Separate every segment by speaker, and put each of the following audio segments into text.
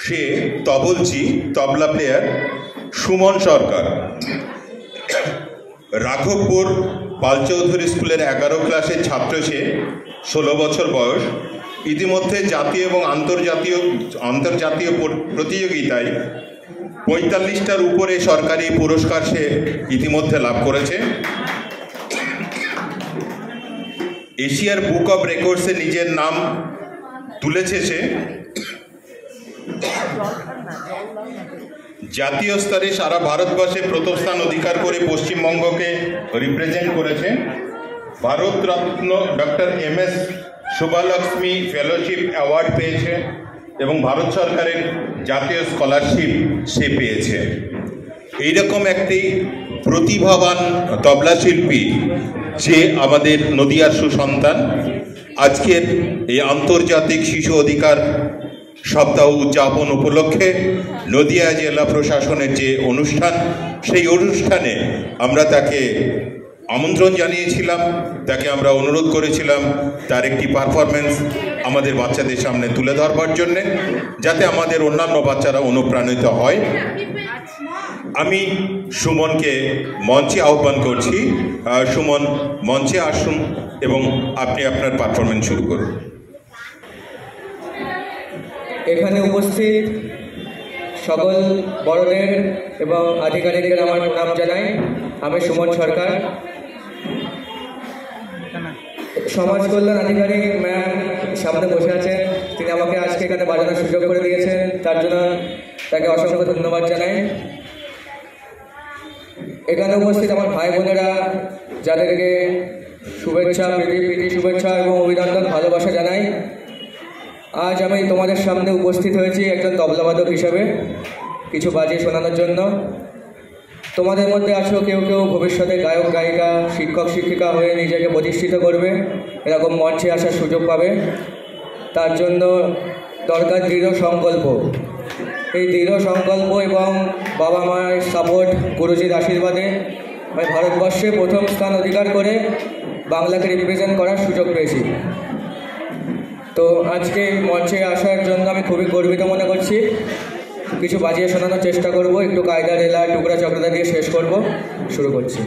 Speaker 1: সে তবলচি তবলা player Suman সরকার। রাঘবপুর পালচৌধুরী স্কুলের 11 ক্লাসের ছাত্র সে, 16 বছর বয়স। ইতিমধ্যে জাতীয় এবং আন্তর্জাতীয় প্রতিযোগিতায় 45টার উপরে সরকারি পুরস্কার সে ইতিমধ্যে লাভ করেছে। এশিয়ার বুক অব রেকর্ডসে নিজের নাম তুলেছে সে। জাতীয় স্তরে সারা ভারতবর্ষে প্রথম স্থান অধিকার করে পশ্চিমবঙ্গকে রিপ্রেজেন্ট করেছে। Bharat Ratna doctor MS Subbulakshmi fellowship award পেয়েছে এবং ভারত সরকারের জাতীয় স্কলারশিপ সে পেয়েছে। এইরকম একটি প্রতিভাবান তবলা শিল্পী যে আমাদের নদিয়ার সুসন্তান। আজকের এই আন্তর্জাতিক শিশু অধিকার সপ্তাহ উদযাপন উপলক্ষে নদিয়া জেলা প্রশাসনের যে অনুষ্ঠান, সেই অনুষ্ঠানে আমরা তাকে আমন্ত্রণ জানিয়েছিলাম, তাকে আমরা অনুরোধ করেছিলাম তার একটি পারফরমেন্স আমাদের বাচ্চাদের সামনে তুলে ধরবার জন্যে, যাতে আমাদের অন্যান্য বাচ্চারা অনুপ্রাণিত হয়। আমি সুমনকে মঞ্চে আহ্বান করছি। সুমন, মঞ্চে আসুন এবং আপনি আপনার পারফরমেন্স শুরু করুন।
Speaker 2: এখানে উপস্থিত সকল বড়দের এবং আধিকারিকদের আমার প্রণাম জানাই। আমি সুমন সরকার, সমাজ কল্যাণ আধিকারিক ম্যাম সামনে বসে আছেন। তিনি আমাকে আজকে এখানে বাজানোর সুযোগ করে দিয়েছেন, তার জন্য তাকে অসংখ্য ধন্যবাদ জানাই। এখানে উপস্থিত আমার ভাই বোনেরা, যাদেরকে শুভেচ্ছা, প্রীতি শুভেচ্ছা এবং অভিনন্দন, ভালোবাসা জানাই। আজ আমি তোমাদের সামনে উপস্থিত হয়েছি একজন তবলাবাদক হিসাবে কিছু বাজিয়ে শোনানোর জন্য। তোমাদের মধ্যে আছো কেউ কেউ ভবিষ্যতে গায়ক গায়িকা, শিক্ষক শিক্ষিকা হয়ে নিজেকে প্রতিষ্ঠিত করবে, এরকম মঞ্চে আসার সুযোগ পাবে। তার জন্য দরকার দৃঢ় সংকল্প। এই দৃঢ় সংকল্প এবং বাবা মায়ের সাপোর্ট, গুরুজির আশীর্বাদে আমি ভারতবর্ষে প্রথম স্থান অধিকার করে বাংলাকে রিপ্রেজেন্ট করার সুযোগ পেয়েছি। তো আজকে মঞ্চে আসার জন্য আমি খুবই গর্বিত মনে করছি। কিছু বাজিয়ে শোনানোর চেষ্টা করব, একটু কায়দা রেলা টুকরা চক্রটা দিয়ে শেষ করব। শুরু করছি।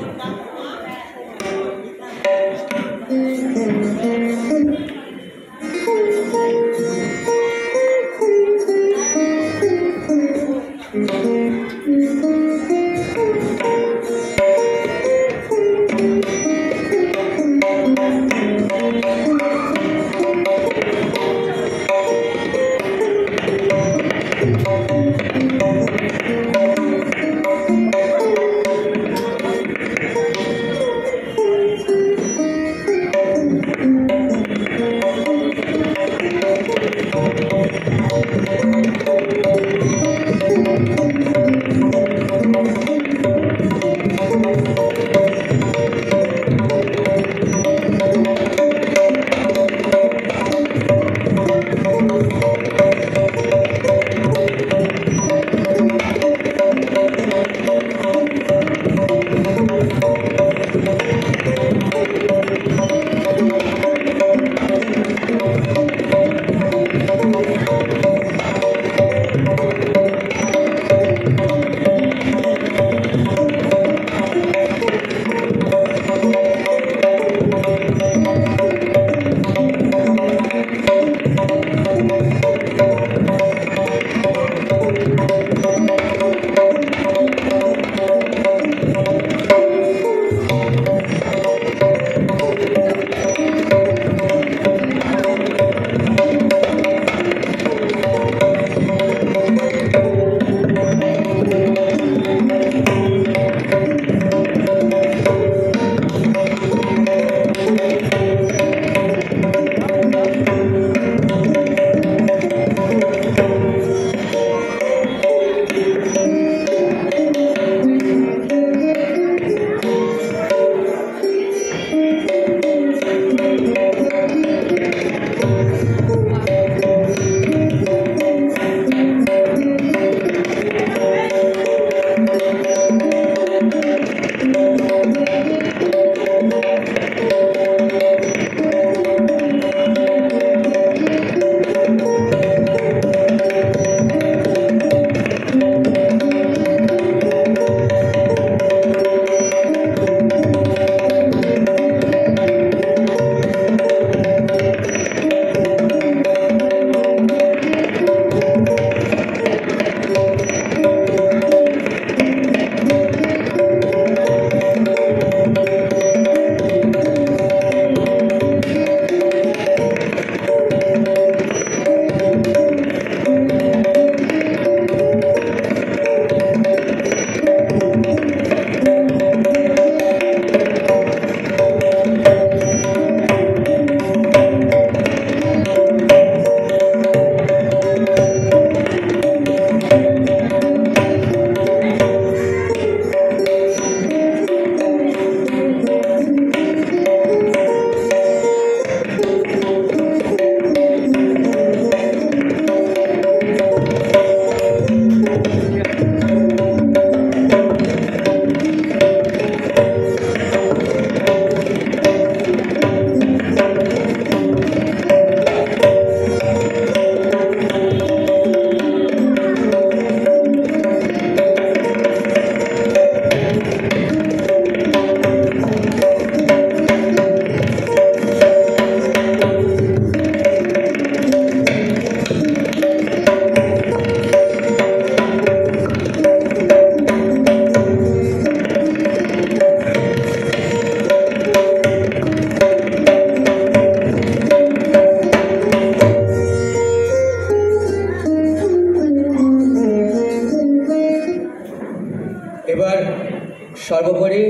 Speaker 2: সর্বোপরি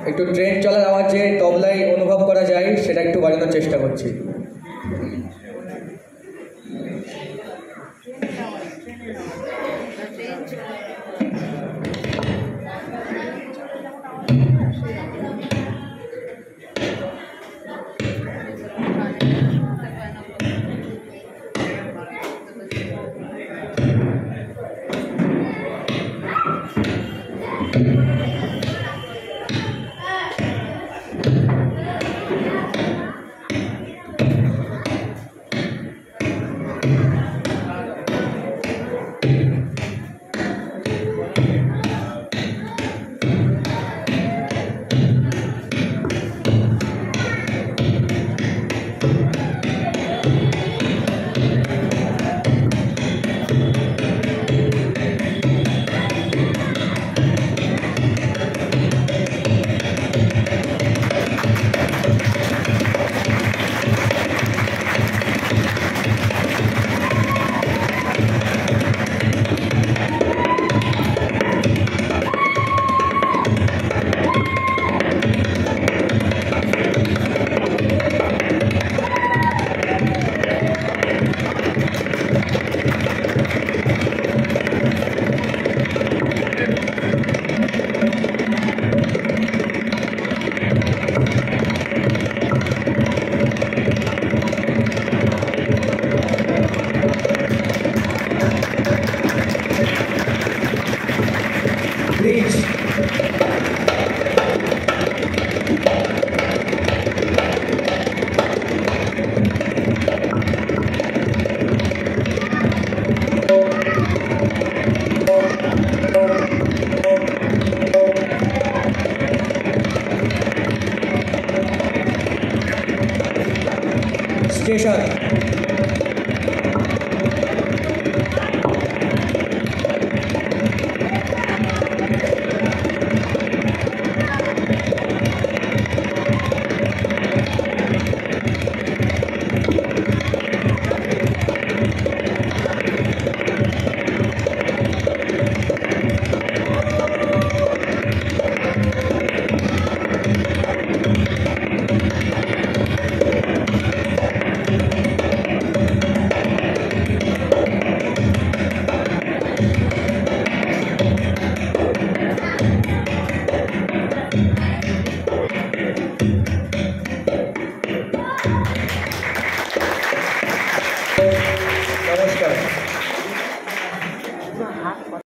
Speaker 2: একটু ট্রেন চলার আওয়াজ যে তবলায় অনুভব করা যায় সেটা একটু বাজানোর চেষ্টা করছি।
Speaker 3: Thank you.